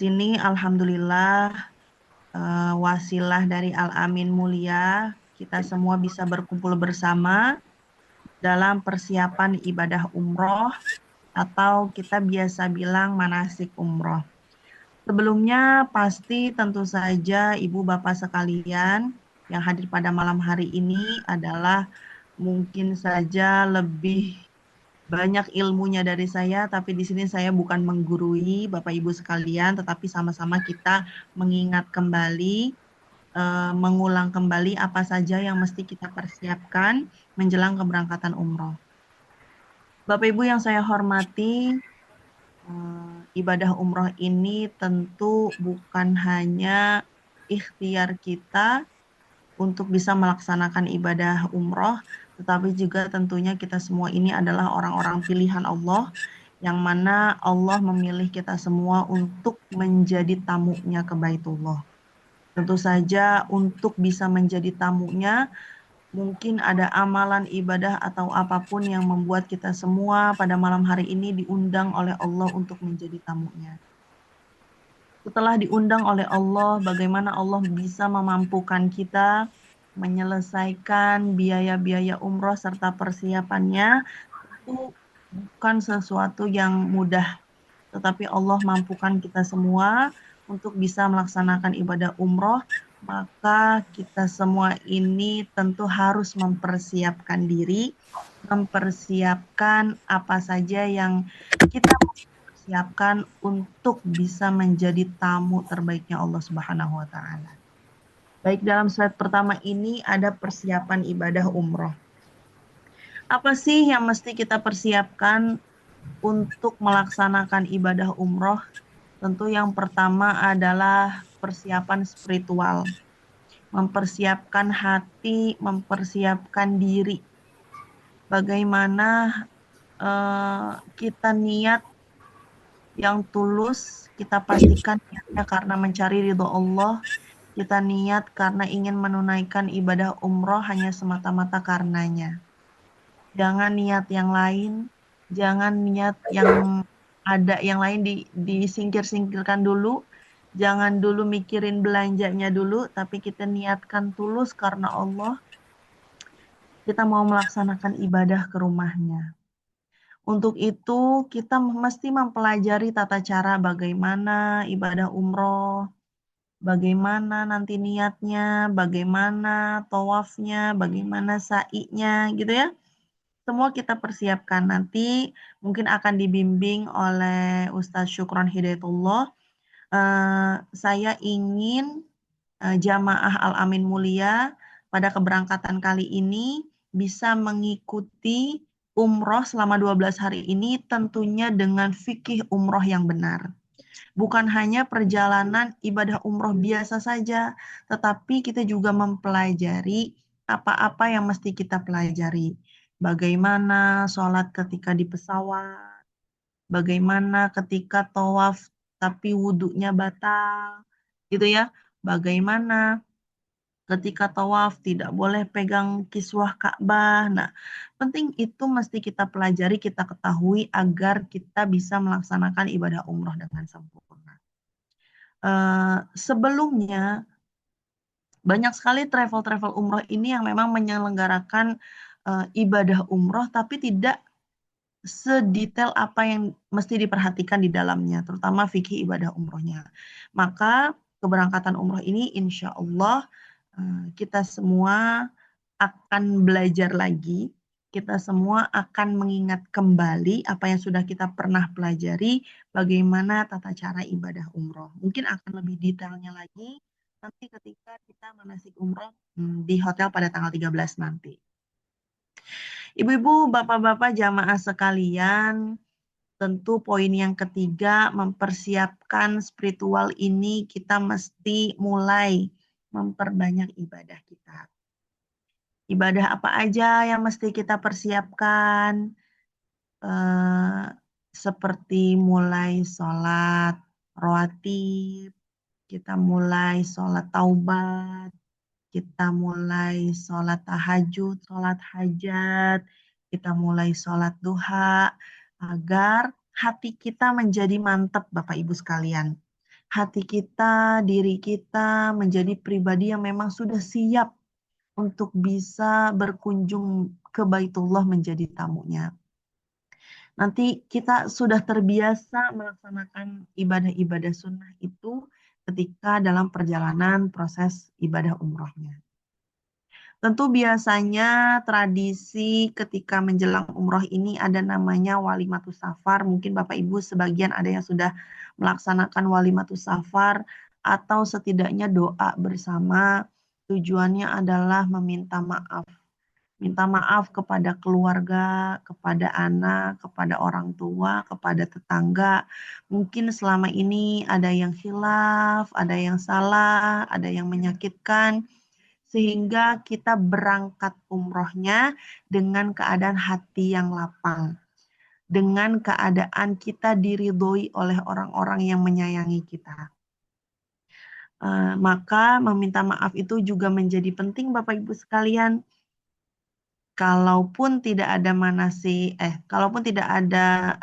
Sini alhamdulillah wasilah dari Al-Amin Mulia, kita semua bisa berkumpul bersama dalam persiapan ibadah umroh atau kita biasa bilang manasik umroh. Sebelumnya pasti tentu saja Ibu Bapak sekalian yang hadir pada malam hari ini adalah mungkin saja lebih banyak ilmunya dari saya, tapi di sini saya bukan menggurui Bapak Ibu sekalian, tetapi sama-sama kita mengingat kembali, mengulang kembali apa saja yang mesti kita persiapkan menjelang keberangkatan umroh. Bapak Ibu yang saya hormati, ibadah umroh ini tentu bukan hanya ikhtiar kita untuk bisa melaksanakan ibadah umroh, tetapi juga tentunya kita semua ini adalah orang-orang pilihan Allah, yang mana Allah memilih kita semua untuk menjadi tamunya ke Baitullah. Tentu saja untuk bisa menjadi tamunya, mungkin ada amalan ibadah atau apapun yang membuat kita semua pada malam hari ini diundang oleh Allah untuk menjadi tamunya. Setelah diundang oleh Allah, bagaimana Allah bisa memampukan kita menyelesaikan biaya-biaya umroh serta persiapannya, itu bukan sesuatu yang mudah, tetapi Allah mampukan kita semua untuk bisa melaksanakan ibadah umroh, maka kita semua ini tentu harus mempersiapkan diri, mempersiapkan apa saja yang kita persiapkan untuk bisa menjadi tamu terbaiknya Allah Subhanahu wa taala. Baik, dalam slide pertama ini ada persiapan ibadah umroh. Apa sih yang mesti kita persiapkan untuk melaksanakan ibadah umroh? Tentu yang pertama adalah persiapan spiritual. Mempersiapkan hati, mempersiapkan diri. Bagaimana kita niat yang tulus, kita pastikan niatnya karena mencari ridho Allah, kita niat karena ingin menunaikan ibadah umroh hanya semata-mata karenanya. Jangan niat yang lain, jangan niat yang ada yang lain disingkir-singkirkan dulu, jangan dulu mikirin belanjanya dulu, tapi kita niatkan tulus karena Allah, kita mau melaksanakan ibadah ke rumahnya. Untuk itu, kita mesti mempelajari tata cara bagaimana ibadah umroh, bagaimana nanti niatnya, bagaimana tawafnya, bagaimana sa'inya, gitu ya. Semua kita persiapkan. Nanti mungkin akan dibimbing oleh Ustadz Syukron Hidayatullah. Saya ingin jamaah Al-Amin Mulia pada keberangkatan kali ini bisa mengikuti umroh selama 12 hari ini tentunya dengan fikih umroh yang benar. Bukan hanya perjalanan ibadah umroh biasa saja, tetapi kita juga mempelajari apa-apa yang mesti kita pelajari. Bagaimana sholat ketika di pesawat, bagaimana ketika tawaf tapi wudhunya batal, gitu ya. Bagaimana ketika tawaf tidak boleh pegang kiswah Ka'bah. Nah, penting itu mesti kita pelajari, kita ketahui agar kita bisa melaksanakan ibadah umroh dengan sempurna. Sebelumnya banyak sekali travel-travel umroh ini yang memang menyelenggarakan ibadah umroh tapi tidak sedetail apa yang mesti diperhatikan di dalamnya, terutama fikih ibadah umrohnya. Maka keberangkatan umroh ini insya Allah kita semua akan belajar lagi, kita semua akan mengingat kembali apa yang sudah kita pernah pelajari, bagaimana tata cara ibadah umroh. Mungkin akan lebih detailnya lagi nanti ketika kita manasik umroh di hotel pada tanggal 13 nanti. Ibu-ibu, bapak-bapak, jamaah sekalian, tentu poin yang ketiga, mempersiapkan spiritual ini kita mesti mulai memperbanyak ibadah kita. Ibadah apa aja yang mesti kita persiapkan? Eh, Seperti mulai sholat rawatib, kita mulai sholat taubat, kita mulai sholat tahajud, sholat hajat, kita mulai sholat duha, agar hati kita menjadi mantap Bapak Ibu sekalian. hati kita, diri kita menjadi pribadi yang memang sudah siap untuk bisa berkunjung ke Baitullah menjadi tamunya. Nanti kita sudah terbiasa melaksanakan ibadah-ibadah sunnah itu ketika dalam perjalanan proses ibadah umrohnya. Tentu biasanya tradisi ketika menjelang umroh ini ada namanya walimatus safar. Mungkin Bapak Ibu sebagian ada yang sudah melaksanakan walimatus safar atau setidaknya doa bersama. Tujuannya adalah meminta maaf. Minta maaf kepada keluarga, kepada anak, kepada orang tua, kepada tetangga. Mungkin selama ini ada yang khilaf, ada yang salah, ada yang menyakitkan sehingga kita berangkat umrohnya dengan keadaan hati yang lapang, dengan keadaan kita diridhoi oleh orang-orang yang menyayangi kita. Maka meminta maaf itu juga menjadi penting Bapak Ibu sekalian. Kalaupun tidak ada kalaupun tidak ada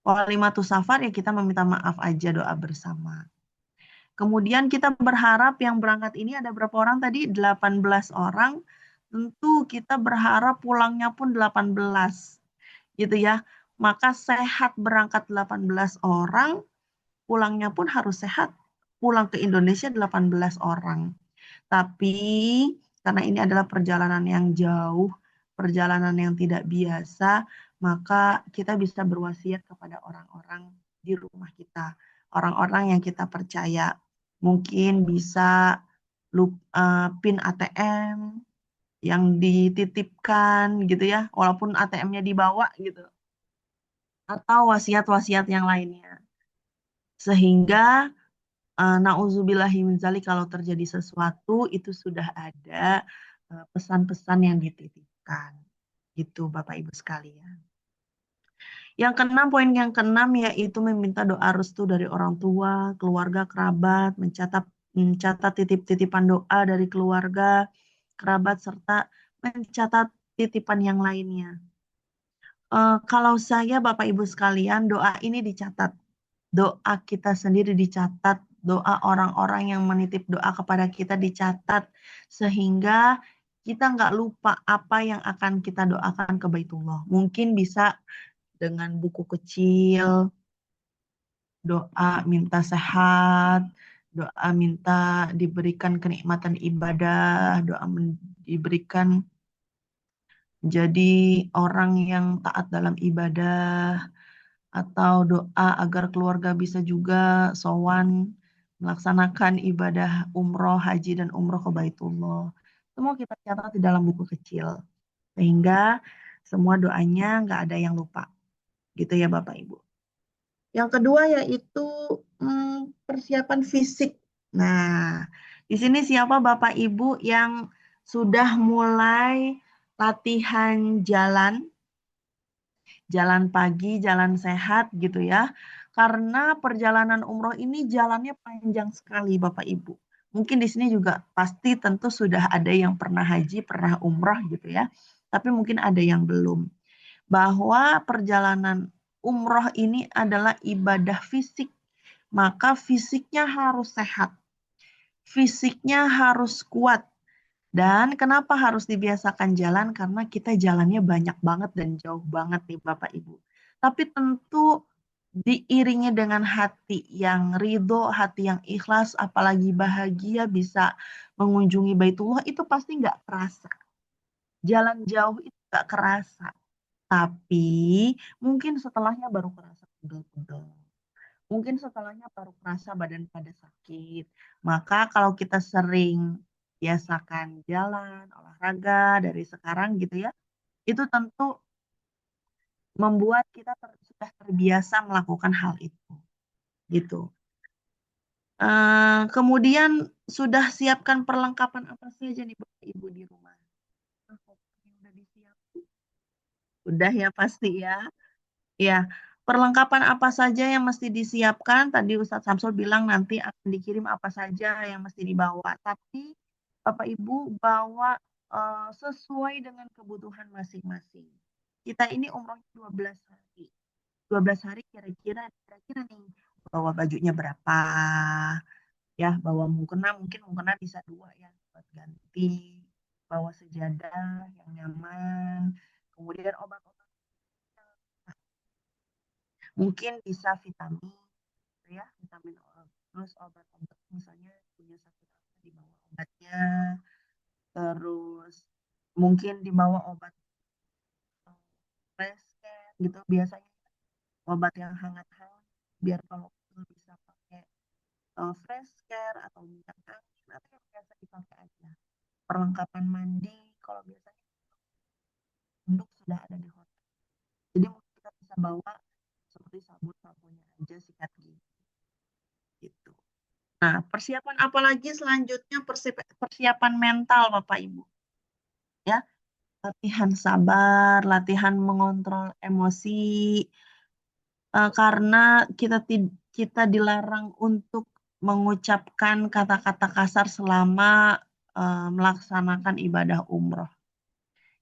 walimatus safar ya kita meminta maaf aja doa bersama. Kemudian kita berharap yang berangkat ini ada berapa orang tadi? 18 orang. Tentu kita berharap pulangnya pun 18. Gitu ya. Maka sehat berangkat 18 orang, pulangnya pun harus sehat. Pulang ke Indonesia 18 orang. Tapi karena ini adalah perjalanan yang jauh, perjalanan yang tidak biasa, maka kita bisa berwasiat kepada orang-orang di rumah kita, orang-orang yang kita percaya. Mungkin bisa PIN ATM yang dititipkan gitu ya, walaupun ATM-nya dibawa gitu, atau wasiat-wasiat yang lainnya. Sehingga nauzubillahi min dzalik kalau terjadi sesuatu itu sudah ada pesan-pesan yang dititipkan. Gitu Bapak Ibu sekalian. Yang keenam, poin yang keenam yaitu meminta doa restu dari orang tua, keluarga, kerabat, mencatat titip-titipan doa dari keluarga, kerabat, serta mencatat titipan yang lainnya. Kalau saya Bapak Ibu sekalian, doa ini dicatat. Doa kita sendiri dicatat, doa orang-orang yang menitip doa kepada kita dicatat, sehingga kita nggak lupa apa yang akan kita doakan ke Baitullah. Mungkin bisa dengan buku kecil, doa minta sehat, doa minta diberikan kenikmatan ibadah, doa diberikan jadi orang yang taat dalam ibadah, atau doa agar keluarga bisa juga sowan melaksanakan ibadah umroh, haji dan umroh ke Baitullah. Semua kita catat di dalam buku kecil. Sehingga semua doanya nggak ada yang lupa. Gitu ya Bapak Ibu. Yang kedua yaitu persiapan fisik. Nah, di sini siapa Bapak Ibu yang sudah mulai latihan jalan pagi, jalan sehat gitu ya. Karena perjalanan umroh ini jalannya panjang sekali Bapak Ibu. Mungkin di sini juga pasti tentu sudah ada yang pernah haji, pernah umroh gitu ya. Tapi mungkin ada yang belum. Bahwa perjalanan umroh ini adalah ibadah fisik. Maka fisiknya harus sehat. Fisiknya harus kuat. Dan kenapa harus dibiasakan jalan? Karena kita jalannya banyak banget dan jauh banget nih Bapak Ibu. Tapi tentu diiringi dengan hati yang ridho, hati yang ikhlas, apalagi bahagia bisa mengunjungi Baitullah, itu pasti nggak kerasa. Jalan jauh itu nggak kerasa. Tapi mungkin setelahnya baru kerasa pegel-pegel. Mungkin setelahnya baru kerasa badan pada sakit. Maka kalau kita sering biasakan jalan, olahraga dari sekarang gitu ya, itu tentu membuat kita sudah terbiasa melakukan hal itu. Gitu. Kemudian sudah siapkan perlengkapan apa saja nih Bapak Ibu di rumah? Udah disiapkan? Udah ya pasti ya. Ya, perlengkapan apa saja yang mesti disiapkan? Tadi Ustadz Samsul bilang nanti akan dikirim apa saja yang mesti dibawa. Tapi Bapak Ibu bawa sesuai dengan kebutuhan masing-masing. Kita ini umrohnya 12 hari. 12 hari kira-kira nih bawa bajunya berapa, ya bawa mukena, mungkin mukena bisa 2 ya buat ganti, bawa sejadah yang nyaman, kemudian obat-obat, mungkin bisa vitamin gitu ya, vitamin, terus obat-obat misalnya punya sakit apa dibawa obatnya, terus mungkin dibawa obat, rescue gitu biasanya, obat yang hangat-hangat biar kalau bisa pakai fresh care atau minyak angin atau yang biasa dipakai aja. Perlengkapan mandi kalau biasanya untuk sudah ada di hotel. Jadi mungkin kita bisa bawa seperti sabun-sabunnya aja, sikat gigi gitu. Nah, persiapan apa lagi selanjutnya, persiapan mental Bapak Ibu ya. Latihan sabar, latihan mengontrol emosi, karena kita dilarang untuk mengucapkan kata-kata kasar selama melaksanakan ibadah umroh.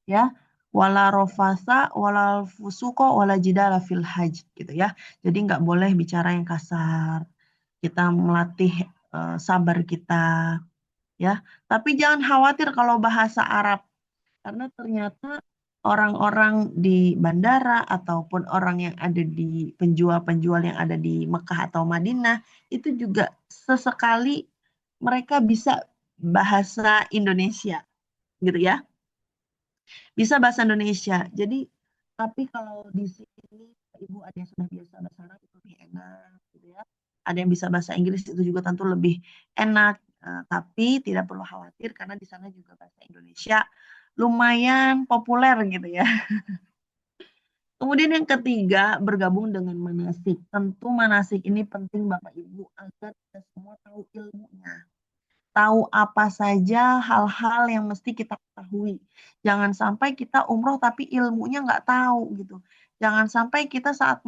Ya, wala rofasa, wala fusuko, wala jidala fil haj gitu ya. Jadi nggak boleh bicara yang kasar. Kita melatih sabar kita ya. Tapi jangan khawatir kalau bahasa Arab, karena ternyata orang-orang di bandara ataupun orang yang ada di penjual-penjual yang ada di Mekah atau Madinah itu juga sesekali mereka bisa bahasa Indonesia gitu ya, bisa bahasa Indonesia. Jadi tapi kalau di sini Ibu ada yang sudah biasa bahasa Arab itu lebih enak gitu ya. Ada yang bisa bahasa Inggris itu juga tentu lebih enak. Tapi tidak perlu khawatir karena di sana juga bahasa Indonesia lumayan populer gitu ya. Kemudian yang ketiga, bergabung dengan manasik. Tentu manasik ini penting Bapak Ibu agar kita semua tahu ilmunya. Tahu apa saja hal-hal yang mesti kita ketahui. Jangan sampai kita umroh tapi ilmunya nggak tahu gitu. Jangan sampai kita saat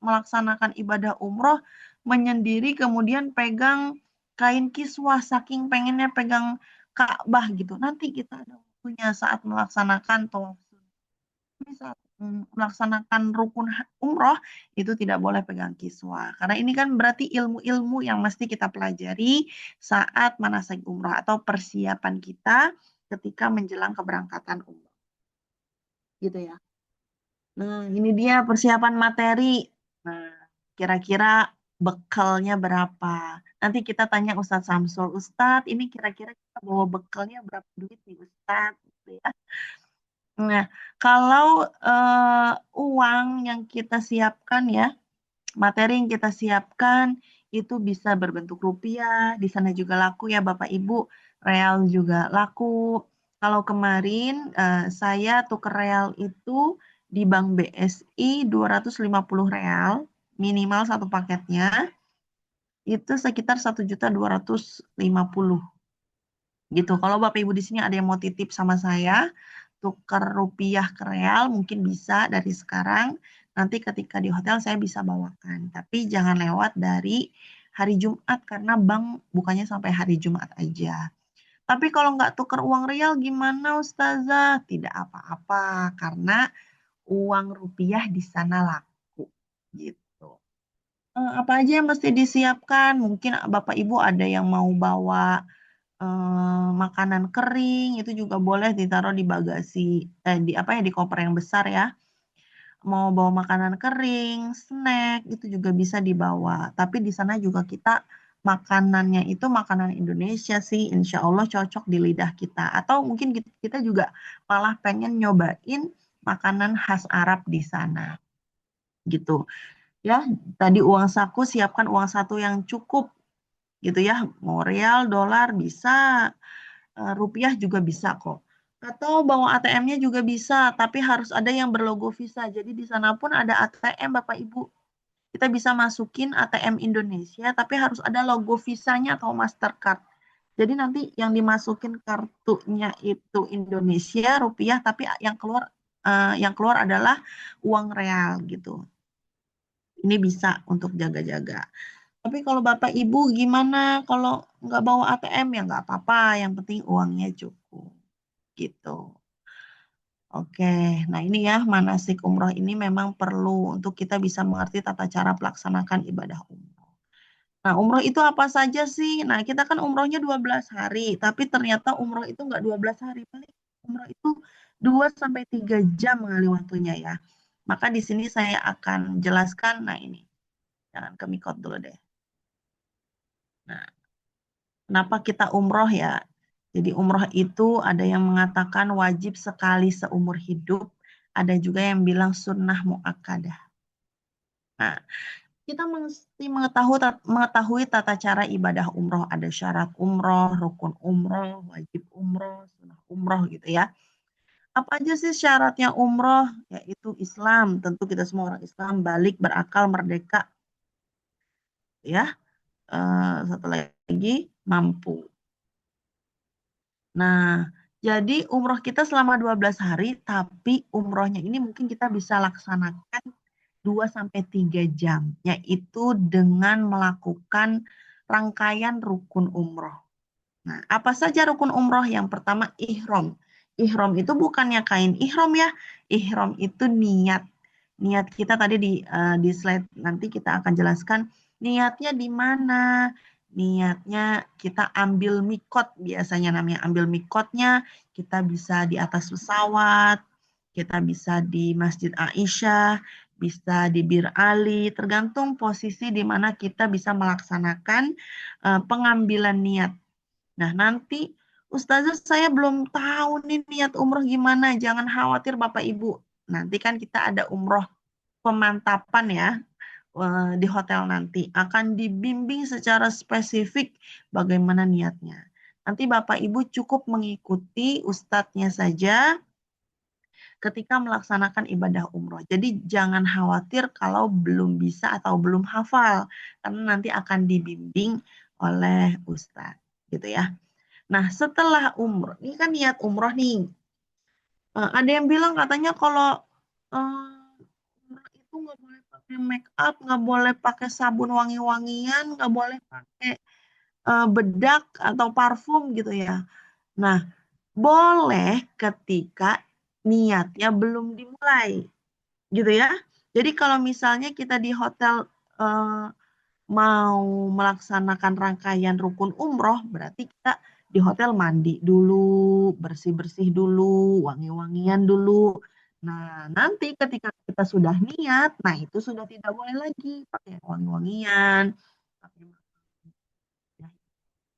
melaksanakan ibadah umroh menyendiri kemudian pegang kain kiswah saking pengennya pegang Ka'bah gitu. Nanti kita ada waktunya saat melaksanakan tawaf saat melaksanakan rukun umroh itu tidak boleh pegang kiswah. Karena ini kan berarti ilmu-ilmu yang mesti kita pelajari saat manasik umroh atau persiapan kita ketika menjelang keberangkatan umroh. Gitu ya. Nah, ini dia persiapan materi. Nah, kira-kira bekalnya berapa? Nanti kita tanya Ustadz Samsul, Ustadz, ini kira-kira kita bawa bekalnya berapa duit nih Ustadz? Gitu ya. Nah, kalau uang yang kita siapkan ya, materi yang kita siapkan itu bisa berbentuk rupiah, di sana juga laku ya Bapak Ibu, real juga laku. Kalau kemarin saya tukar real itu di Bank BSI 250 real, minimal satu paketnya, itu sekitar 1.250.000 gitu. Kalau Bapak Ibu di sini ada yang mau titip sama saya, tukar rupiah ke real mungkin bisa dari sekarang. Nanti ketika di hotel saya bisa bawakan. Tapi jangan lewat dari hari Jumat karena bank bukannya sampai hari Jumat aja. Tapi kalau nggak tukar uang real gimana Ustazah? Tidak apa-apa karena uang rupiah di sana laku gitu. Apa aja yang mesti disiapkan? Mungkin Bapak Ibu ada yang mau bawa makanan kering itu juga boleh ditaruh di bagasi, di apa ya, di koper yang besar ya. Mau bawa makanan kering, snack itu juga bisa dibawa. Tapi di sana juga kita makanannya itu makanan Indonesia sih, insya Allah cocok di lidah kita. Atau mungkin kita juga malah pengen nyobain makanan khas Arab di sana, gitu. Ya, tadi uang saku siapkan uang satu yang cukup gitu ya. Mau real, dolar bisa, rupiah juga bisa kok. Atau bawa ATM-nya juga bisa, tapi harus ada yang berlogo Visa. Jadi di sana pun ada ATM Bapak Ibu. Kita bisa masukin ATM Indonesia, tapi harus ada logo Visa-nya atau Mastercard. Jadi nanti yang dimasukin kartunya itu Indonesia, rupiah, tapi yang keluar adalah uang real gitu. Ini bisa untuk jaga-jaga. Tapi kalau Bapak Ibu gimana kalau nggak bawa ATM ya nggak apa-apa, yang penting uangnya cukup gitu. Oke, nah ini ya manasik umroh ini memang perlu untuk kita bisa mengerti tata cara pelaksanakan ibadah umroh. Nah, umroh itu apa saja sih? Nah, kita kan umrohnya 12 hari, tapi ternyata umroh itu nggak 12 hari. Paling umroh itu 2 sampai 3 jam kali waktunya ya. Maka di sini saya akan jelaskan, nah ini, jangan ke mikot dulu deh. Nah, kenapa kita umroh ya? Jadi umroh itu ada yang mengatakan wajib sekali seumur hidup, ada juga yang bilang sunnah muakkadah. Nah, kita mesti mengetahui tata cara ibadah umroh. Ada syarat umroh, rukun umroh, wajib umroh, sunnah umroh gitu ya. Apa aja sih syaratnya umroh? Yaitu Islam. Tentu kita semua orang Islam, balik, berakal, merdeka. Ya. Satu lagi, mampu. Nah, jadi umroh kita selama 12 hari, tapi umrohnya ini mungkin kita bisa laksanakan 2 sampai 3 jam, yaitu dengan melakukan rangkaian rukun umroh. Nah, apa saja rukun umroh? Yang pertama, ihram. Ihram itu bukannya kain ihram ya. Ihram itu niat. Niat kita tadi di slide nanti kita akan jelaskan niatnya di mana. Niatnya kita ambil mikot, biasanya namanya ambil mikotnya. Kita bisa di atas pesawat, kita bisa di Masjid Aisyah, bisa di Bir Ali, tergantung posisi di mana kita bisa melaksanakan pengambilan niat. Nah, nanti Ustazah saya belum tahu nih niat umroh gimana. Jangan khawatir Bapak Ibu. Nanti kan kita ada umroh pemantapan ya di hotel nanti. Akan dibimbing secara spesifik bagaimana niatnya. Nanti Bapak Ibu cukup mengikuti ustadznya saja ketika melaksanakan ibadah umroh. Jadi jangan khawatir kalau belum bisa atau belum hafal. Karena nanti akan dibimbing oleh ustadz gitu ya. Nah, setelah umroh, ini kan niat umroh nih. Ada yang bilang katanya kalau umroh itu nggak boleh pakai make up, nggak boleh pakai sabun wangi-wangian, nggak boleh pakai bedak atau parfum gitu ya. Nah, boleh ketika niatnya belum dimulai, gitu ya. Jadi kalau misalnya kita di hotel eh, mau melaksanakan rangkaian rukun umroh, berarti kita di hotel mandi dulu, bersih-bersih dulu, wangi-wangian dulu. Nah, nanti ketika kita sudah niat, nah itu sudah tidak boleh lagi pakai wangi-wangian, pakai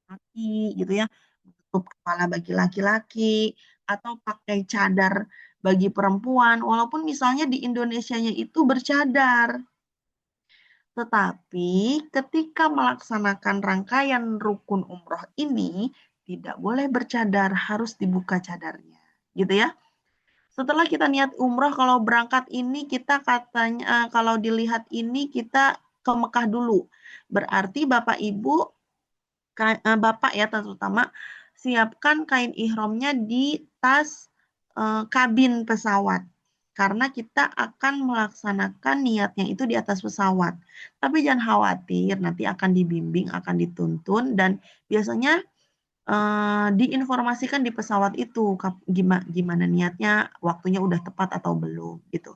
kaki gitu ya, tutup kepala bagi laki-laki, atau pakai cadar bagi perempuan, walaupun misalnya di Indonesianya itu bercadar. Tetapi ketika melaksanakan rangkaian rukun umroh ini, tidak boleh bercadar, harus dibuka cadarnya. Gitu ya. Setelah kita niat umroh, kalau berangkat ini kita katanya, kalau dilihat ini kita ke Mekah dulu. Berarti Bapak Ibu, Bapak ya terutama, siapkan kain ihramnya di tas kabin pesawat. Karena kita akan melaksanakan niatnya itu di atas pesawat. Tapi jangan khawatir, nanti akan dibimbing, akan dituntun, dan biasanya diinformasikan di pesawat itu gimana niatnya, waktunya udah tepat atau belum gitu.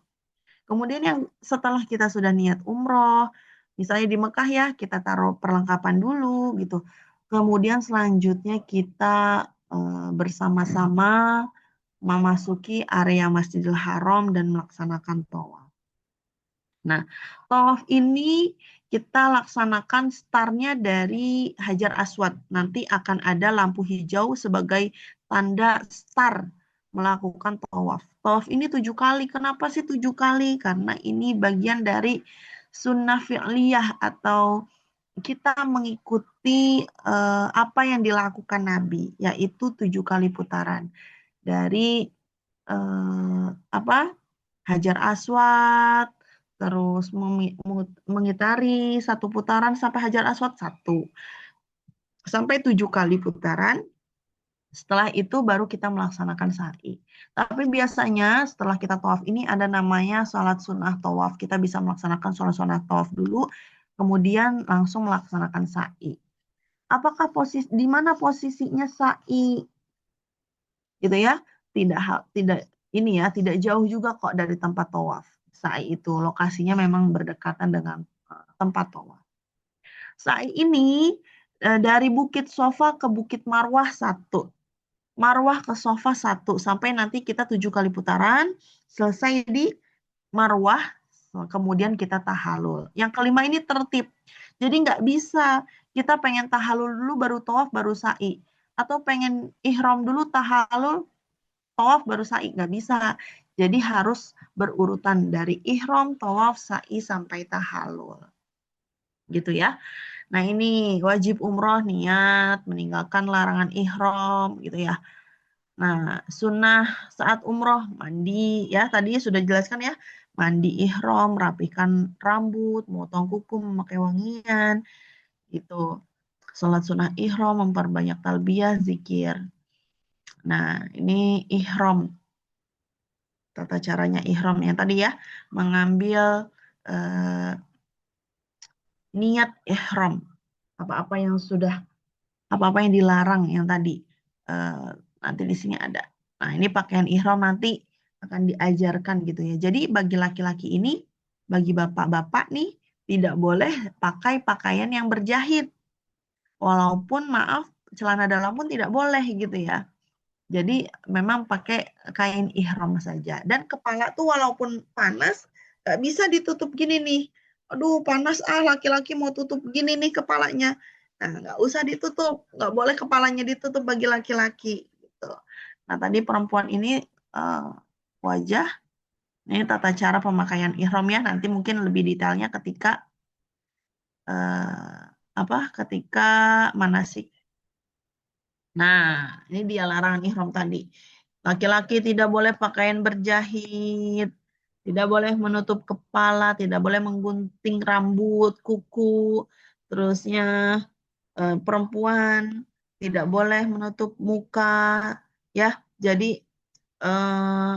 Kemudian yang setelah kita sudah niat umroh, misalnya di Mekah ya, kita taruh perlengkapan dulu gitu. Kemudian selanjutnya kita bersama-sama memasuki area Masjidil Haram dan melaksanakan tawaf. Nah, tawaf ini kita laksanakan startnya dari Hajar Aswad. Nanti akan ada lampu hijau sebagai tanda start melakukan tawaf. Tawaf ini 7 kali. Kenapa sih 7 kali? Karena ini bagian dari sunnah fi'liyah atau kita mengikuti apa yang dilakukan Nabi, yaitu 7 kali putaran dari apa Hajar Aswad, terus mengitari satu putaran sampai Hajar Aswad satu, sampai 7 kali putaran. Setelah itu baru kita melaksanakan sa'i. Tapi biasanya setelah kita tawaf ini ada namanya sholat sunnah tawaf. Kita bisa melaksanakan sholat sunnah tawaf dulu, kemudian langsung melaksanakan sa'i. Apakah di mana posisinya sa'i? Gitu ya. Tidak ini ya, tidak jauh juga kok dari tempat tawaf. Sa'i itu lokasinya memang berdekatan dengan tempat tawaf. Sa'i ini dari Bukit Sofa ke Bukit Marwah 1. Marwah ke Sofa 1. Sampai nanti kita 7 kali putaran. Selesai di Marwah. Kemudian kita tahalul. Yang kelima ini tertib. Jadi nggak bisa kita pengen tahalul dulu baru tawaf baru sa'i. Atau pengen ihram dulu tahalul tawaf baru sa'i. Nggak bisa. Jadi harus berurutan dari ihram, tawaf, sa'i sampai tahalul. Gitu ya. Nah ini wajib umroh niat, meninggalkan larangan ihram gitu ya. Nah sunnah saat umroh mandi ya tadi sudah jelaskan ya. Mandi ihram, rapikan rambut, motong kuku, memakai wangian gitu. Sholat sunnah ihram, memperbanyak talbiyah, zikir. Nah ini ihram. Tata caranya ihram yang tadi ya. Mengambil eh, niat ihram. Apa-apa yang sudah apa-apa yang dilarang yang tadi nanti di sini ada. Nah, ini pakaian ihram nanti akan diajarkan gitu ya. Jadi bagi laki-laki ini, bagi bapak-bapak nih tidak boleh pakai pakaian yang berjahit. Walaupun maaf celana dalam pun tidak boleh gitu ya. Jadi memang pakai kain ihram saja. Dan kepala tuh walaupun panas nggak bisa ditutup gini nih. Aduh panas laki-laki mau tutup gini nih kepalanya. Nah nggak usah ditutup, nggak boleh kepalanya ditutup bagi laki-laki. Gitu. Nah tadi perempuan ini wajah, ini tata cara pemakaian ihram ya. Nanti mungkin lebih detailnya ketika ketika manasik. Nah, ini dia larangan ihram tadi. Laki-laki tidak boleh pakaian berjahit, tidak boleh menutup kepala, tidak boleh menggunting rambut, kuku, terusnya perempuan tidak boleh menutup muka, ya. Jadi eh,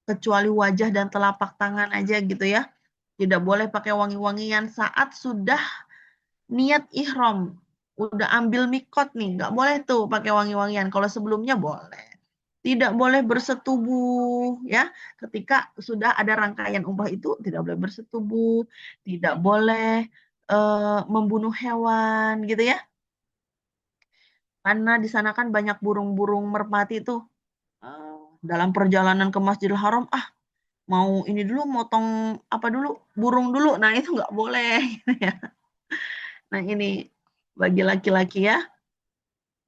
kecuali wajah dan telapak tangan aja gitu ya. Tidak boleh pakai wangi-wangian saat sudah niat ihram, udah ambil mikot nih, nggak boleh tuh pakai wangi-wangian. Kalau sebelumnya boleh. Tidak boleh bersetubuh ya. Ketika sudah ada rangkaian umrah itu tidak boleh bersetubuh, tidak boleh membunuh hewan gitu ya. Karena di sana kan banyak burung-burung merpati itu dalam perjalanan ke Masjidil Haram mau ini dulu motong apa dulu burung dulu. Nah, itu nggak boleh gitu ya. Nah, ini bagi laki-laki ya.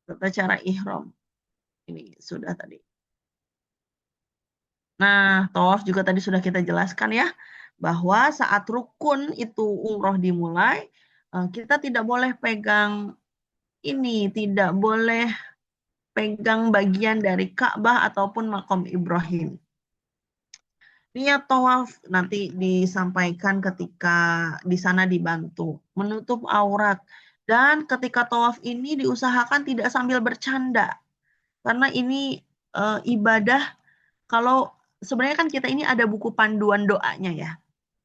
Tata cara ihram. Ini sudah tadi. Nah, tawaf juga tadi sudah kita jelaskan ya, bahwa saat rukun itu umroh dimulai, kita tidak boleh pegang ini, tidak boleh pegang bagian dari Ka'bah ataupun makom Ibrahim. Niat tawaf nanti disampaikan ketika di sana dibantu, menutup aurat. Dan ketika tawaf ini diusahakan tidak sambil bercanda, karena ini ibadah. Kalau sebenarnya kan kita ini ada buku panduan doanya ya.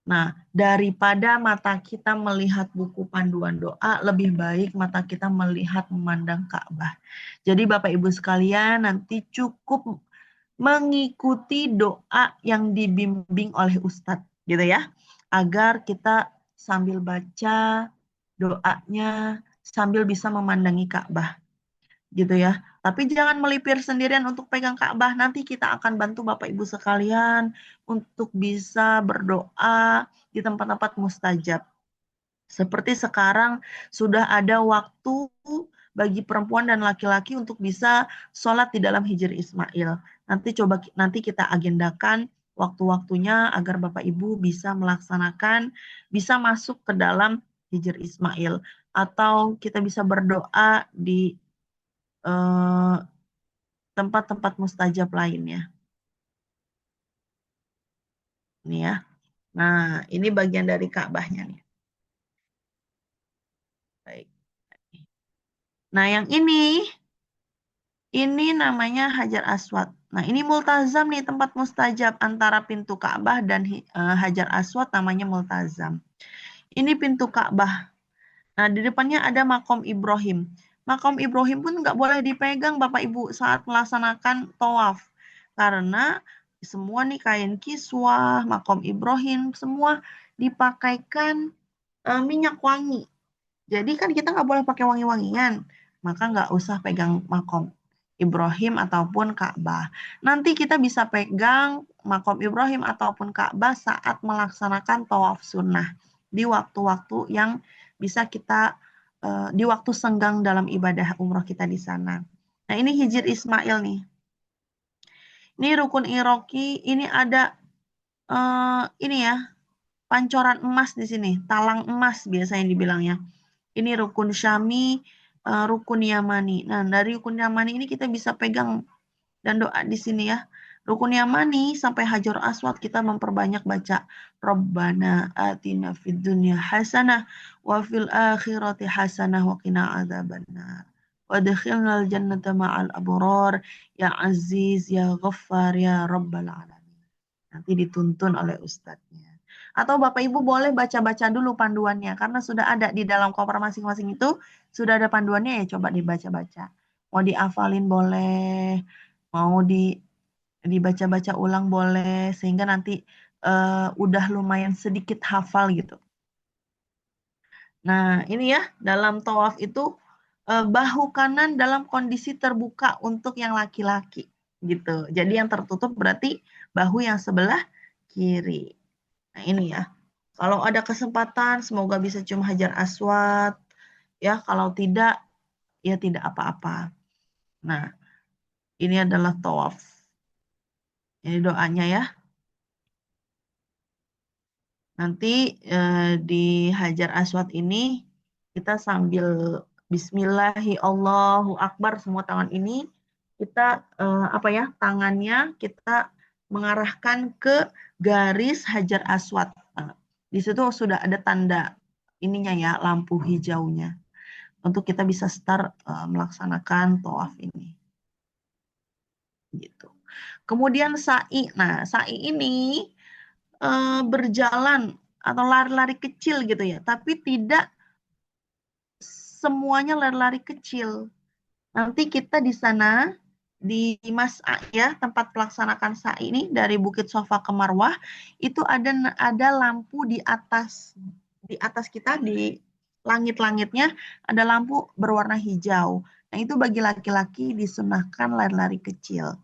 Nah, daripada mata kita melihat buku panduan doa, lebih baik mata kita melihat memandang Ka'bah. Jadi Bapak Ibu sekalian, nanti cukup mengikuti doa yang dibimbing oleh Ustadz, gitu ya. Agar kita sambil baca doanya, sambil bisa memandangi Ka'bah gitu ya. Tapi jangan melipir sendirian untuk pegang Ka'bah. Nanti kita akan bantu Bapak Ibu sekalian untuk bisa berdoa di tempat-tempat mustajab. Seperti sekarang sudah ada waktu bagi perempuan dan laki-laki untuk bisa sholat di dalam Hijri Ismail. Nanti kita agendakan waktu-waktunya agar Bapak Ibu bisa melaksanakan, bisa masuk ke dalam Hijri Ismail. Atau kita bisa berdoa di tempat-tempat mustajab lainnya. Ini ya. Nah, ini bagian dari Ka'bahnya nih. Baik. Nah, yang ini namanya Hajar Aswad. Nah, ini multazam nih tempat mustajab antara pintu Ka'bah dan Hajar Aswad namanya multazam. Ini pintu Ka'bah. Nah, di depannya ada makom Ibrahim. Makom Ibrahim pun nggak boleh dipegang Bapak Ibu saat melaksanakan tawaf. Karena semua nih kain kiswah, makom Ibrahim, semua dipakaikan minyak wangi. Jadi kan kita nggak boleh pakai wangi-wangian, maka nggak usah pegang makom Ibrahim ataupun Ka'bah. Nanti kita bisa pegang makom Ibrahim ataupun Ka'bah saat melaksanakan tawaf sunnah di waktu-waktu yang bisa kita di waktu senggang dalam ibadah umroh kita di sana. Nah ini Hijr Ismail nih. Ini rukun Iroki, ini ada ini ya pancoran emas di sini, talang emas biasanya dibilangnya. Ini rukun Syami, rukun Yamani. Nah, dari rukun Yamani ini kita bisa pegang dan doa di sini ya. Rukun Yamani sampai Hajar Aswad kita memperbanyak baca Rabbana atina fid dunya hasanah wa fil akhirati hasanah wa qina adzabannar. Wa adkhilnal jannata ma'al abrar ya aziz ya ghaffar ya rabbal alamin. Nanti dituntun oleh ustadznya. Atau Bapak Ibu boleh baca-baca dulu panduannya karena sudah ada di dalam koper masing-masing itu sudah ada panduannya ya coba dibaca-baca. Mau dihafalin boleh, mau dibaca-baca ulang boleh sehingga nanti udah lumayan sedikit hafal gitu. Nah, ini ya dalam tawaf itu bahu kanan dalam kondisi terbuka untuk yang laki-laki gitu. Jadi yang tertutup berarti bahu yang sebelah kiri. Nah, ini ya. Kalau ada kesempatan, semoga bisa cium hajar aswad. Ya, kalau tidak, ya tidak apa-apa. Nah, ini adalah tawaf. Ini doanya ya. Nanti di hajar aswad ini kita sambil Bismillahi Allahu Akbar semua tangan ini kita apa ya tangannya kita mengarahkan ke garis hajar aswad. Nah, di situ sudah ada tanda ininya ya lampu hijaunya untuk kita bisa start melaksanakan tawaf ini gitu. Kemudian sa'i. Nah, sa'i ini berjalan atau lari-lari kecil gitu ya, tapi tidak semuanya lari-lari kecil. Nanti kita di sana di Mas'a ya tempat pelaksanakan sa'i ini dari Bukit Sofa ke Marwah itu ada lampu di atas kita di langit-langitnya ada lampu berwarna hijau. Nah itu bagi laki-laki disunahkan lari-lari kecil.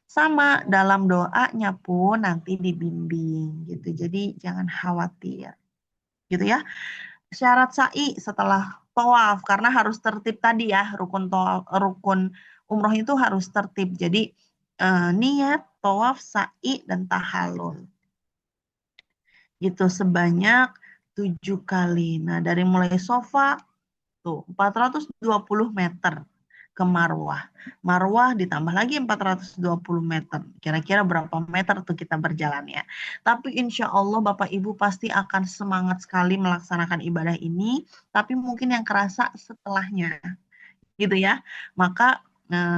Sama dalam doanya pun nanti dibimbing gitu. Jadi jangan khawatir gitu ya. Syarat sa'i setelah tawaf karena harus tertib tadi ya rukun tawaf, rukun umroh itu harus tertib. Jadi niat, tawaf, sa'i dan tahallul. Gitu sebanyak 7 kali. Nah, dari mulai sofa tuh 420 meter ke Marwah. Marwah ditambah lagi 420 meter. Kira-kira berapa meter tuh kita berjalan ya. Tapi insya Allah Bapak Ibu pasti akan semangat sekali melaksanakan ibadah ini. Tapi mungkin yang kerasa setelahnya gitu ya. Maka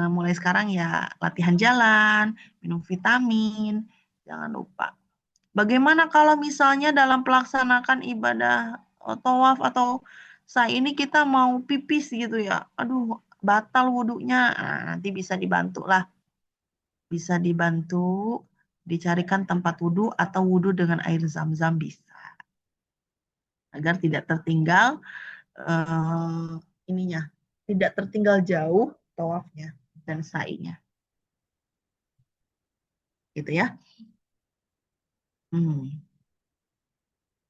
mulai sekarang ya latihan jalan, minum vitamin, jangan lupa. Bagaimana kalau misalnya dalam pelaksanakan ibadah tawaf atau sa'i ini kita mau pipis gitu ya. Aduh, batal wudhunya. Nah, nanti bisa dibantu lah. Bisa dibantu dicarikan tempat wudhu atau wudhu dengan air zam-zam bisa. Agar tidak tertinggal ininya. Tidak tertinggal jauh tawafnya dan sa'inya. Gitu ya. Hmm.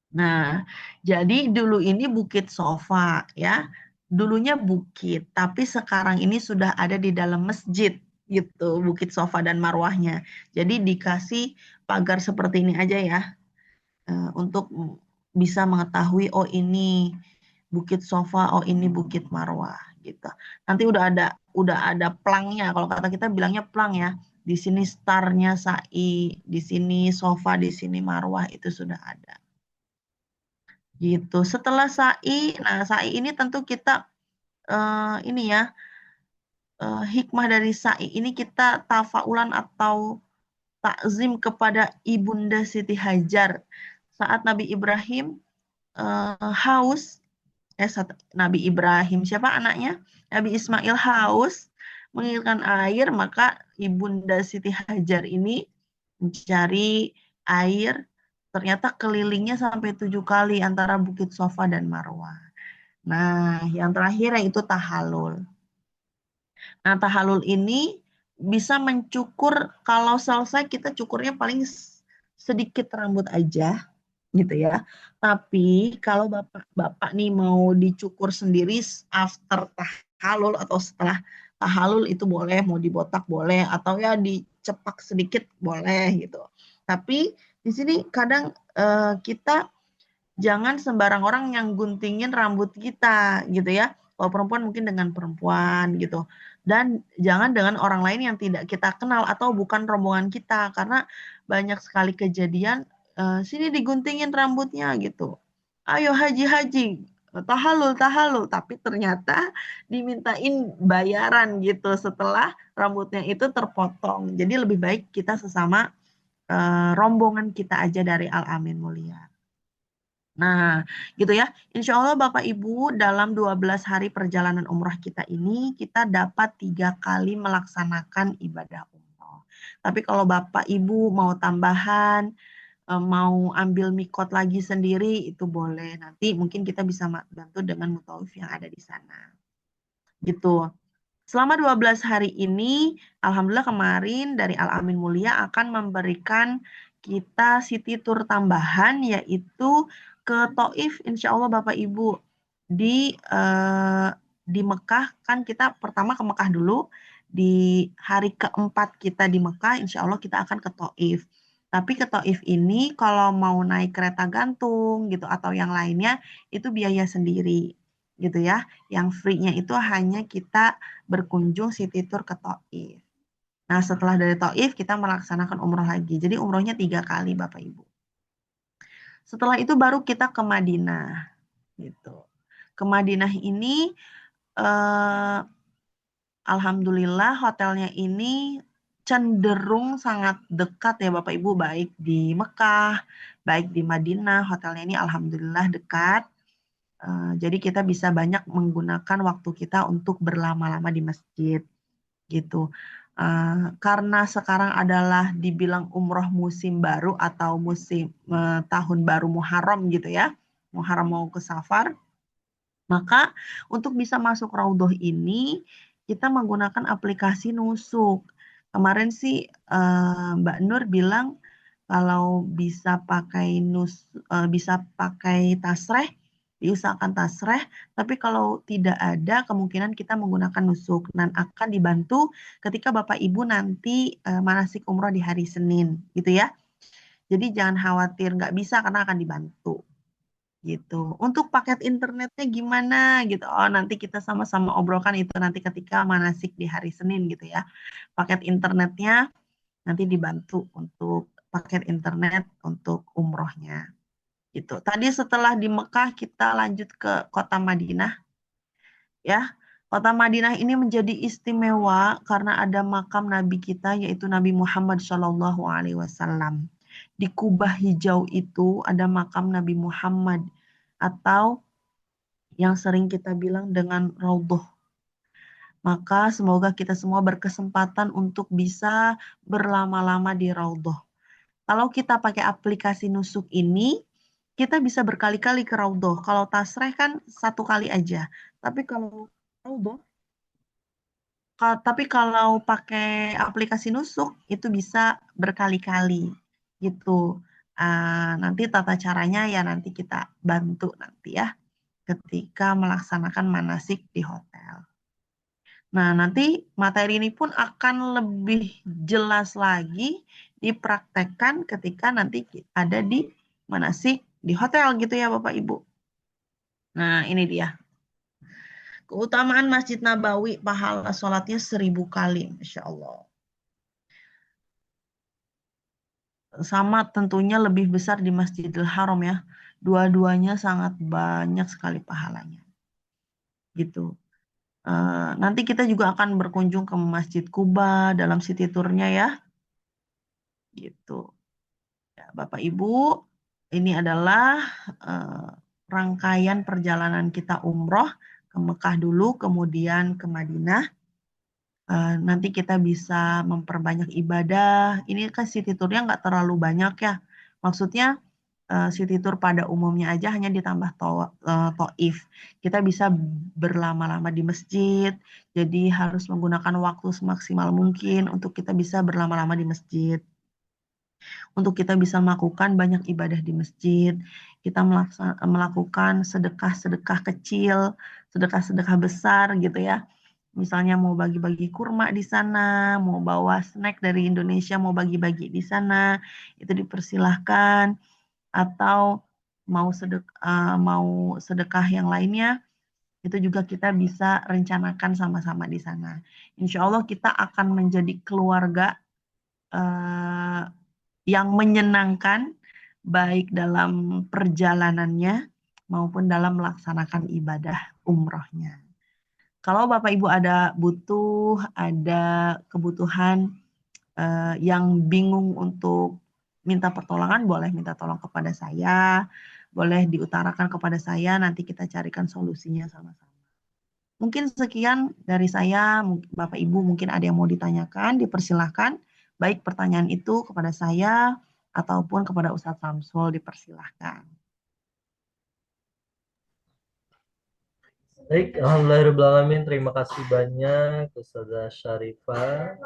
Nah, jadi dulu ini Bukit Sofa ya. Dulunya bukit, tapi sekarang ini sudah ada di dalam masjid gitu, Bukit Sofa dan Marwahnya. Jadi dikasih pagar seperti ini aja ya, untuk bisa mengetahui oh ini Bukit Sofa, oh ini Bukit Marwah gitu. Nanti udah ada plangnya, kalau kata kita bilangnya plang ya. Di sini startnya sa'i, di sini sofa, di sini marwah itu sudah ada. Gitu. Setelah sa'i, nah sa'i ini tentu kita ini ya hikmah dari sa'i ini kita tafaulan atau takzim kepada Ibunda Siti Hajar saat Nabi Ibrahim haus Nabi Ibrahim siapa anaknya Nabi Ismail haus menginginkan air maka Ibunda Siti Hajar ini mencari air ternyata kelilingnya sampai 7 kali antara Bukit Sofa dan Marwah. Nah, yang terakhir yaitu tahalul. Nah, tahalul ini bisa mencukur, kalau selesai kita cukurnya paling sedikit rambut aja gitu ya. Tapi kalau Bapak nih mau dicukur sendiri after tahalul atau setelah tahalul itu boleh, mau dibotak boleh atau ya dicepak sedikit boleh gitu. Tapi di sini kadang kita jangan sembarang orang yang guntingin rambut kita gitu ya. Kalau perempuan mungkin dengan perempuan gitu. Dan jangan dengan orang lain yang tidak kita kenal atau bukan rombongan kita karena banyak sekali kejadian sini diguntingin rambutnya gitu. Ayo haji-haji, tahalul tahalul tapi ternyata dimintain bayaran gitu setelah rambutnya itu terpotong. Jadi lebih baik kita sesama rombongan kita aja dari Al-Amin Mulia. Nah, gitu ya. Insya Allah Bapak Ibu dalam 12 hari perjalanan umrah kita ini, kita dapat 3 kali melaksanakan ibadah umrah. Tapi kalau Bapak Ibu mau tambahan, mau ambil mikot lagi sendiri, itu boleh. Nanti mungkin kita bisa bantu dengan mutawif yang ada di sana. Gitu. Selama 12 hari ini, Alhamdulillah kemarin dari Al-Amin Mulia akan memberikan kita city tour tambahan yaitu ke Taif, insya Allah Bapak Ibu. Di Mekah kan kita pertama ke Mekah dulu, di hari keempat kita di Mekah, insya Allah kita akan ke Taif. Tapi ke Taif ini kalau mau naik kereta gantung gitu atau yang lainnya itu biaya sendiri gitu ya. Yang free-nya itu hanya kita berkunjung city tour ke Taif. Nah, setelah dari Taif kita melaksanakan umroh lagi. Jadi umrohnya 3 kali Bapak Ibu. Setelah itu baru kita ke Madinah gitu. Ke Madinah ini eh, alhamdulillah hotelnya ini cenderung sangat dekat ya Bapak Ibu, baik di Mekah, baik di Madinah, hotelnya ini alhamdulillah dekat. Jadi kita bisa banyak menggunakan waktu kita untuk berlama-lama di masjid gitu. Karena sekarang adalah dibilang umroh musim baru atau musim tahun baru Muharram gitu ya, Muharram mau ke Safar, maka untuk bisa masuk Raudhoh ini kita menggunakan aplikasi Nusuk. Kemarin sih Mbak Nur bilang kalau bisa pakai Tasreh, diusahakan Tasreh, tapi kalau tidak ada kemungkinan kita menggunakan Nusuk dan akan dibantu ketika Bapak Ibu nanti manasik umroh di hari Senin gitu ya. Jadi jangan khawatir nggak bisa karena akan dibantu gitu. Untuk paket internetnya gimana gitu. Oh, nanti kita sama-sama obrolkan itu nanti ketika manasik di hari Senin gitu ya. Paket internetnya nanti dibantu untuk paket internet untuk umrohnya gitu. Tadi setelah di Mekah kita lanjut ke kota Madinah ya. Kota Madinah ini menjadi istimewa karena ada makam Nabi kita yaitu Nabi Muhammad Shallallahu Alaihi Wasallam. Di Kubah hijau itu ada makam Nabi Muhammad atau yang sering kita bilang dengan Raudhoh. Maka semoga kita semua berkesempatan untuk bisa berlama-lama di Raudhoh. Kalau kita pakai aplikasi Nusuk ini, kita bisa berkali-kali ke Raudhoh. Kalau Tasreh kan 1 kali aja. Tapi kalau Raudhoh, tapi kalau pakai aplikasi Nusuk itu bisa berkali-kali gitu. Nanti tata caranya ya nanti kita bantu nanti ya ketika melaksanakan manasik di hotel. Nah, nanti materi ini pun akan lebih jelas lagi dipraktekkan ketika nanti ada di manasik di hotel gitu ya Bapak Ibu. Nah, ini dia. Keutamaan Masjid Nabawi, pahala sholatnya 1000 kali, Masya Allah. Sama tentunya lebih besar di Masjidil Haram ya. Dua-duanya sangat banyak sekali pahalanya. Gitu. Nanti kita juga akan berkunjung ke Masjid Kuba dalam city tour-nya ya. Gitu. Ya, Bapak Ibu, ini adalah eh, rangkaian perjalanan kita umroh ke Mekah dulu, kemudian ke Madinah. Nanti kita bisa memperbanyak ibadah. Ini kan city tour-nya nggak terlalu banyak ya. Maksudnya city tour pada umumnya aja hanya ditambah toif. Kita bisa berlama-lama di masjid, jadi harus menggunakan waktu semaksimal mungkin untuk kita bisa berlama-lama di masjid. Untuk kita bisa melakukan banyak ibadah di masjid, kita melakukan sedekah-sedekah kecil, sedekah-sedekah besar gitu ya. Misalnya mau bagi-bagi kurma di sana, mau bawa snack dari Indonesia, mau bagi-bagi di sana, itu dipersilahkan. Atau mau sedekah yang lainnya, itu juga kita bisa rencanakan sama-sama di sana. Insya Allah kita akan menjadi keluarga yang menyenangkan, baik dalam perjalanannya maupun dalam melaksanakan ibadah umrohnya. Kalau Bapak Ibu ada kebutuhan yang bingung untuk minta pertolongan, boleh minta tolong kepada saya, boleh diutarakan kepada saya, nanti kita carikan solusinya sama-sama. Mungkin sekian dari saya, Bapak Ibu mungkin ada yang mau ditanyakan, dipersilahkan, baik pertanyaan itu kepada saya ataupun kepada Ustadz Samsul, dipersilahkan. Baik, alhamdulillahirrahmanirrahim. Terima kasih banyak Ustazah Syarifah.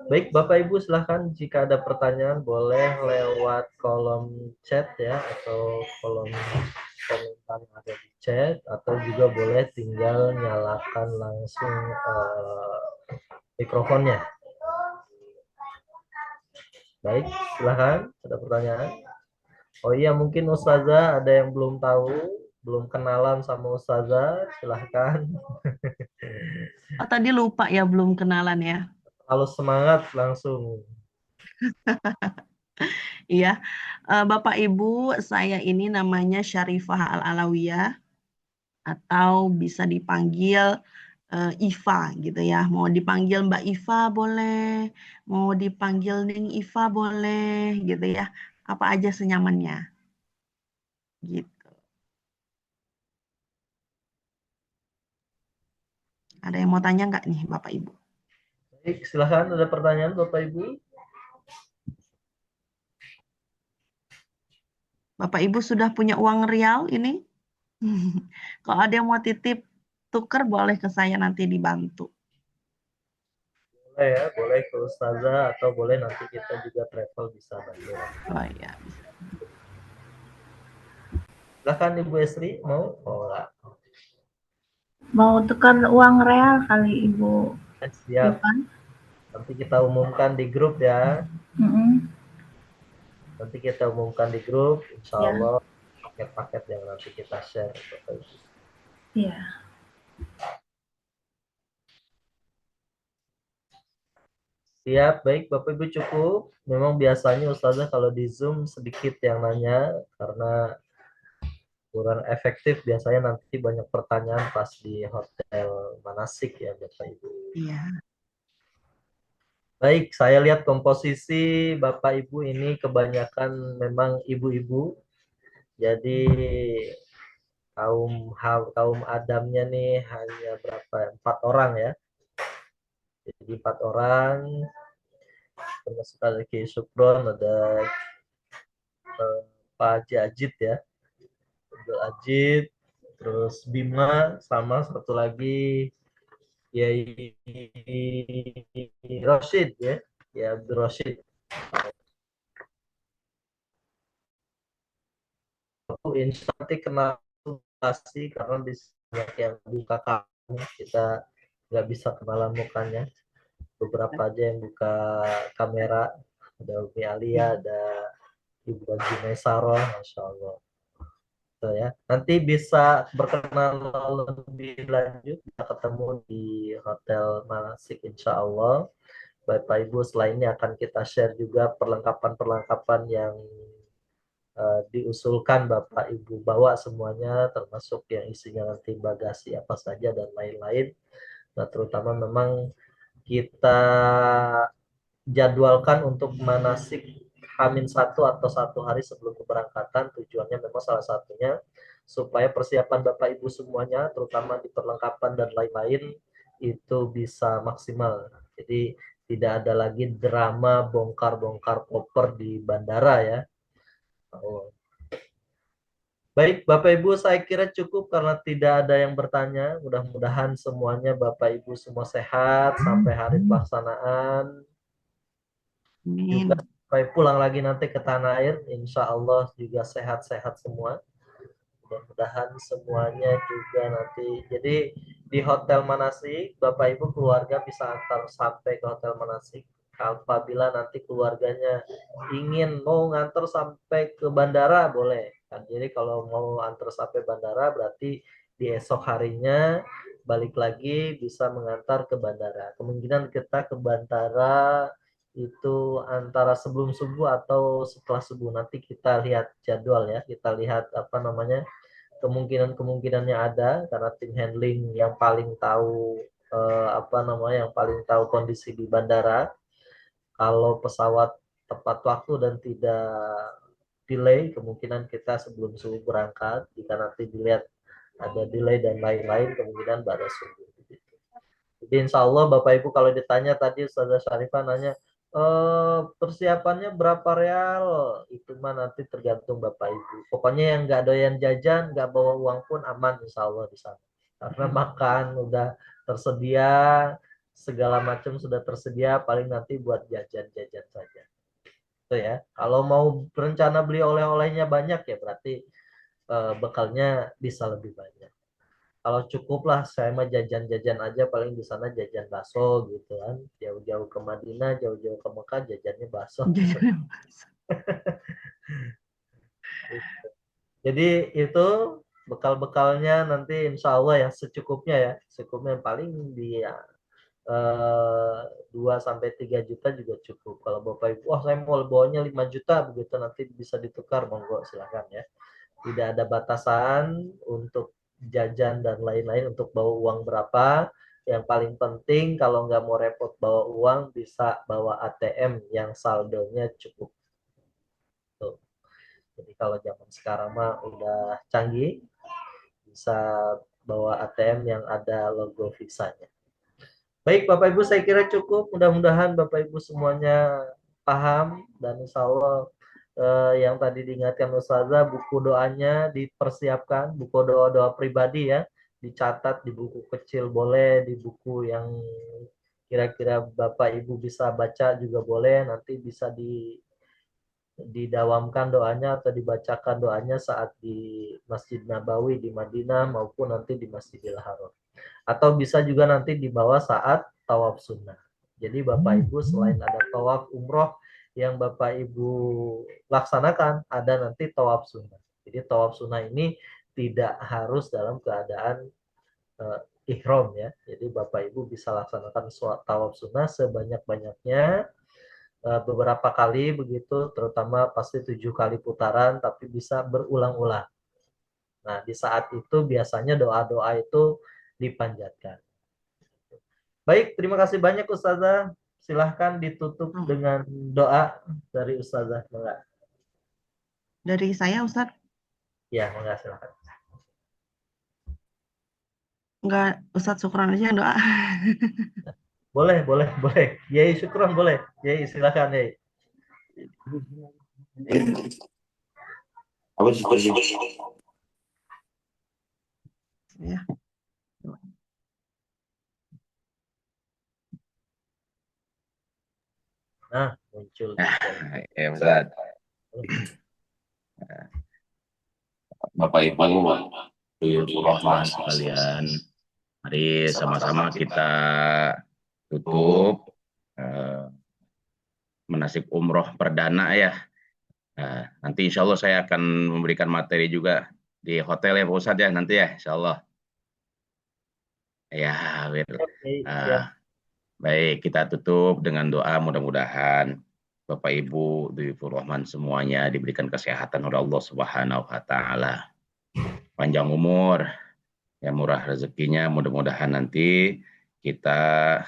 Baik, Bapak Ibu silahkan jika ada pertanyaan boleh lewat kolom chat ya, atau kolom komentar yang ada di chat, atau juga boleh tinggal nyalakan langsung mikrofonnya. Baik, silahkan ada pertanyaan. Oh iya, mungkin Ustazah ada yang belum tahu, belum kenalan sama Ustazah, silahkan. Oh, tadi lupa ya, belum kenalan ya. Kalau semangat langsung. Iya, Bapak Ibu, saya ini namanya Syarifah Al-Alawiyah atau bisa dipanggil Iva gitu ya. Mau dipanggil Mbak Iva boleh, mau dipanggil Ning Iva boleh gitu ya. Apa aja senyamannya gitu. Ada yang mau tanya nggak nih Bapak Ibu? Baik, silahkan ada pertanyaan Bapak Ibu. Bapak Ibu sudah punya uang real ini? Kalau ada yang mau titip tuker boleh ke saya nanti dibantu. Boleh ya, boleh ke Ustazah atau boleh nanti kita juga travel bisa bantu. Oh iya, bisa. Silahkan Ibu Esri, mau? Oh, enggak. Mau tukar uang real kali Ibu Siap. Ivan? Nanti kita umumkan di grup ya. Mm-mm. Nanti kita umumkan di grup. Insya Ya, Allah paket-paket yang nanti kita share. iya. Siap, baik Bapak Ibu cukup. Memang biasanya Ustazah kalau di Zoom sedikit yang nanya karena kurang efektif, biasanya nanti banyak pertanyaan pas di hotel manasik ya Bapak Ibu. Iya. Baik, saya lihat komposisi Bapak Ibu ini kebanyakan memang ibu-ibu. Jadi kaum Adamnya nih hanya berapa? 4 orang ya. Jadi 4 orang, termasuk ada Ki Supron, ada Pak Haji Ajit ya, Abdul Ajit, terus Bima, sama satu lagi Yai Roshid ya, ya Abdul Roshid. Aku nanti kenal pasti karena di banyak yang buka kamu, kita nggak bisa kenalan mukanya. Beberapa aja yang buka kamera, ada Umi Alia, ada Ibu Haji Maisarah, Masya Allah. So, ya. Nanti bisa berkenalan lebih lanjut, bisa ketemu di Hotel Manasik Insya Allah. Bapak Ibu selainnya akan kita share juga perlengkapan-perlengkapan yang diusulkan Bapak Ibu bawa semuanya, termasuk yang isinya nanti bagasi apa saja dan lain-lain. Nah, terutama memang kita jadwalkan untuk manasik H-1 atau 1 hari sebelum keberangkatan. Tujuannya memang salah satunya supaya persiapan Bapak Ibu semuanya, terutama di perlengkapan dan lain-lain, itu bisa maksimal. Jadi tidak ada lagi drama bongkar-bongkar koper di bandara ya. Oh. Baik, Bapak Ibu, saya kira cukup karena tidak ada yang bertanya. Mudah-mudahan semuanya Bapak Ibu semua sehat sampai hari pelaksanaan. Juga Amin. sampai pulang lagi nanti ke tanah air, insya Allah juga sehat-sehat semua. Mudah-mudahan semuanya juga nanti. Jadi di hotel manasik, Bapak Ibu keluarga bisa antar sampai ke hotel manasik. Apabila nanti keluarganya ingin mau nganter sampai ke bandara, boleh. Kan? Jadi kalau mau antar sampai bandara, berarti di esok harinya balik lagi bisa mengantar ke bandara. Kemungkinan kita ke bandara itu antara sebelum subuh atau setelah subuh. Nanti kita lihat jadwal ya, kita lihat apa namanya kemungkinan-kemungkinannya ada karena tim handling yang paling tahu apa namanya yang paling tahu kondisi di bandara. Kalau pesawat tepat waktu dan tidak delay, kemungkinan kita sebelum subuh berangkat. Jika nanti dilihat ada delay dan lain-lain, kemungkinan pada subuh. Jadi insya Allah Bapak Ibu kalau ditanya tadi Ustazah Syarifah nanya persiapannya berapa real, itu mah nanti tergantung Bapak Ibu. Pokoknya yang nggak doyan jajan, nggak bawa uang pun aman insya Allah di sana. Karena makan udah tersedia, segala macam sudah tersedia, paling nanti buat jajan-jajan saja. Itu ya. Kalau mau berencana beli oleh-olehnya banyak ya berarti bekalnya bisa lebih banyak. Kalau cukup lah saya mah jajan-jajan aja paling di sana jajan bakso gitu kan. Jauh-jauh ke Madinah, jauh-jauh ke Mekah jajannya bakso. Jadi itu bekal-bekalnya nanti insya Allah ya secukupnya ya. Secukupnya paling di 2 sampai 3 juta juga cukup. Kalau Bapak Ibu, wah saya mau bawanya 5 juta begitu nanti bisa ditukar, monggo silakan ya. Tidak ada batasan untuk jajan dan lain-lain untuk bawa uang berapa. Yang paling penting kalau nggak mau repot bawa uang bisa bawa ATM yang saldonya cukup. Tuh. Jadi kalau zaman sekarang mah udah canggih, bisa bawa ATM yang ada logo Visa-nya. Baik Bapak Ibu saya kira cukup. Mudah-mudahan Bapak Ibu semuanya paham dan insya Allah yang tadi diingatkan Ustazah buku doanya dipersiapkan, buku doa-doa pribadi ya, dicatat di buku kecil boleh, di buku yang kira-kira Bapak Ibu bisa baca juga boleh, nanti bisa didawamkan doanya atau dibacakan doanya saat di Masjid Nabawi di Madinah maupun nanti di Masjidil Haram. Atau bisa juga nanti dibawa saat tawaf sunnah. Jadi Bapak Ibu selain ada tawaf umroh yang Bapak Ibu laksanakan, ada nanti tawaf sunnah. Jadi tawaf sunnah ini tidak harus dalam keadaan ihram ya. Jadi Bapak Ibu bisa laksanakan tawaf sunnah sebanyak-banyaknya beberapa kali begitu, terutama pasti 7 kali putaran, tapi bisa berulang-ulang. Nah, di saat itu biasanya doa-doa itu dipanjatkan. Baik, terima kasih banyak Ustazah. Silahkan ditutup dengan doa dari Ustazah. Enggak. Dari saya Ustadz? Ya, enggak silahkan. Enggak, Ustadz syukran aja doa. Boleh, boleh, boleh. Yai syukron boleh. Yai silakan Yai. Ya. Nah, muncul. Ya Ustaz. Bapak Ibu, Rahman sekalian, mari sama-sama kita tutup manasik umroh perdana ya. Nah, nanti insya Allah saya akan memberikan materi juga di hotel ya Pak Ustadz ya nanti ya insya Allah. Ya, baik kita tutup dengan doa mudah-mudahan Bapak Ibu Duyufur Rahman semuanya diberikan kesehatan oleh Allah Subhanahu wa taala. Panjang umur, ya murah rezekinya, mudah-mudahan nanti kita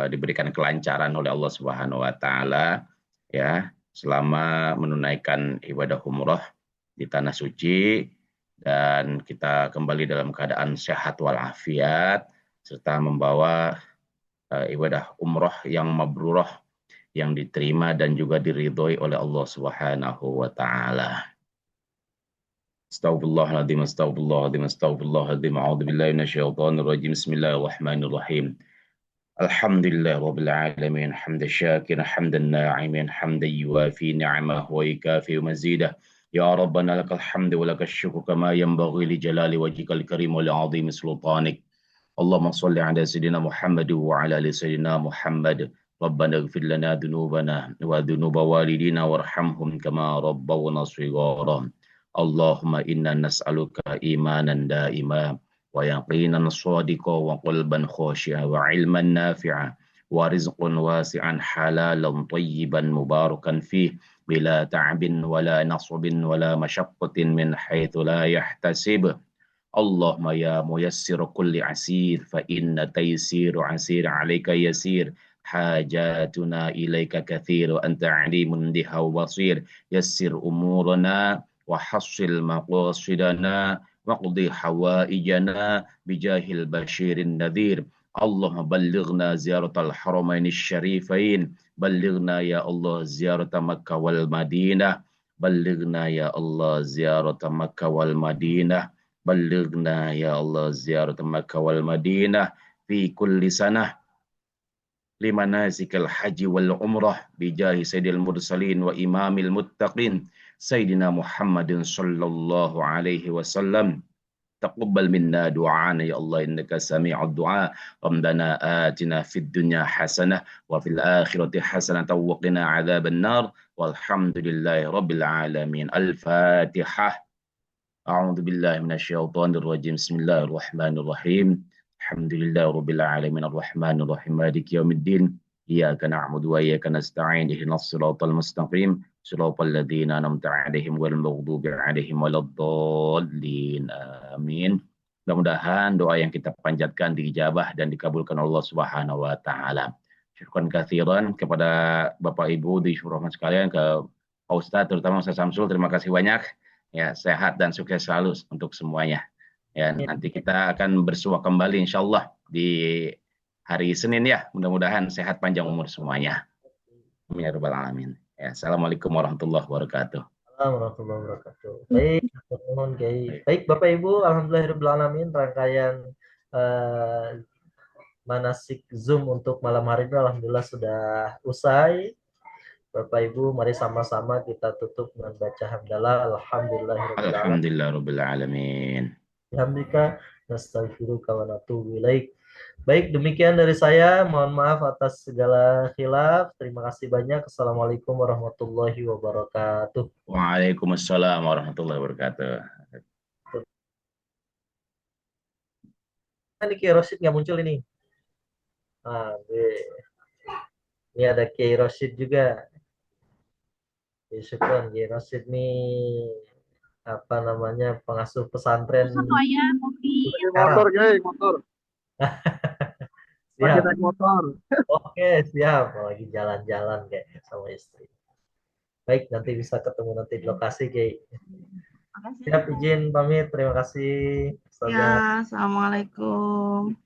diberikan kelancaran oleh Allah Subhanahu wa taala ya selama menunaikan ibadah umroh di tanah suci dan kita kembali dalam keadaan sehat walafiat serta membawa ibadah umroh yang mabrurah yang diterima dan juga diridhoi oleh Allah Subhanahu wa taala. Astagfirullahaladzim, astagfirullahaladzim, astagfirullahaladzim. A'udzu billahi minasyaitonir rajim. Bismillahirrahmanirrahim. Alhamdulillah rabbil alamin, hamdan syakiran, hamdan na'imin, hamdan yuwafi ni'amahu wa yukafi mazidah. Ya Rabbana lakal hamdu wa lakal syukru kama yanbaghi li jalali wajhikal karim wa li 'azimi sultanik. Allahumma salli ala sayyidina Muhammad wa ala ali sayyidina Muhammad. Rabbana ighfir lana dhunubana wa dhunuba walidina warhamhum kama rabbawna shighara. Allahumma inna nas'aluka imanan daima wa yaqinan sadiqa wa qalban khashi'a wa ilman nafi'a wa rizqan wasi'an halalan tayyiban mubarakan fih bila ta'bin wala nasabin wala masyaqqatin min haitsu la yahtasib. Allahumma ya muyassir kulli asir fa inna taysiru asir alayka yasir hajatuna ilaika kathir wa anta alimun biha basir yassir umurana wa hassil maqasidana waqdi hawaijana bijahil basyirin nadhir. Allahumma ballighna ziyaratal haramain syarifain, ballighna ya Allah ziyarata Makkah wal Madinah, ballighna ya Allah ziyarata Makkah wal Madinah, ballighna ya Allah ziyarata Makkah wal Madinah fi kulli sanah limanasikal haji wal umrah bijahi sayyidil mursalin wa imamil muttaqin sayyidina Muhammadin sallallahu alaihi wasallam. Taqabbal minna du'ana ya Allah innaka sami'ud du'a. Rabbana atina fid dunya hasanah wa fil akhirati hasanah wa qina adzaban nar. Walhamdulillahi rabbil alamin. Al-Fatihah. A'udzu billahi minasyaitonir rajim. Bismillahirrahmanirrahim. Alhamdulillahi rabbil alamin arrahmanir rahim maliki yaumiddin. Iyyaka na'budu wa iyyaka nasta'in ihdinas siratal mustaqim siratal ladzina an'amta 'alaihim ghairil maghdubi 'alaihim waladdallin. Amin. Mudah-mudahan doa yang kita panjatkan diijabah dan dikabulkan Allah Subhanahu wa taala. Syukran katsiran kepada Bapak Ibu di Rahmat sekalian, ke Pak Ustadz terutama Ustaz Samsul, terima kasih banyak. Ya, sehat dan sukses selalu untuk semuanya. Ya, nanti kita akan bersua kembali insyaallah di hari Senin ya. Mudah-mudahan sehat panjang umur semuanya. Amin ya rabbal alamin. Ya, assalamualaikum warahmatullahi wabarakatuh. Warahmatullahi wabarakatuh. Baik, mohon Kiai. Baik Bapak Ibu, alhamdulillahirabbil alamin, rangkaian manasik Zoom untuk malam hari ini alhamdulillah sudah usai. Bapak Ibu, mari sama-sama kita tutup dengan baca hamdalah. Alhamdulillahirabbil alamin. Hamdika nastaghfiruka wa natubu ilaik. Baik, demikian dari saya. Mohon maaf atas segala khilaf. Terima kasih banyak. Assalamualaikum warahmatullahi wabarakatuh. Waalaikumsalam warahmatullahi wabarakatuh. Ini Kiai Rosyid nggak muncul ini. Ini ada Kiai Rosyid juga. Ya, syukran Kiai Rosyid nih, apa namanya, pengasuh pesantren. Motor, Kiai, motor. Siap. Naik motor. Oke, siap. Lagi jalan-jalan kayak sama istri. Baik, nanti bisa ketemu nanti di lokasi, Kiai. Siap, izin pamit. Terima kasih. Ya, assalamualaikum.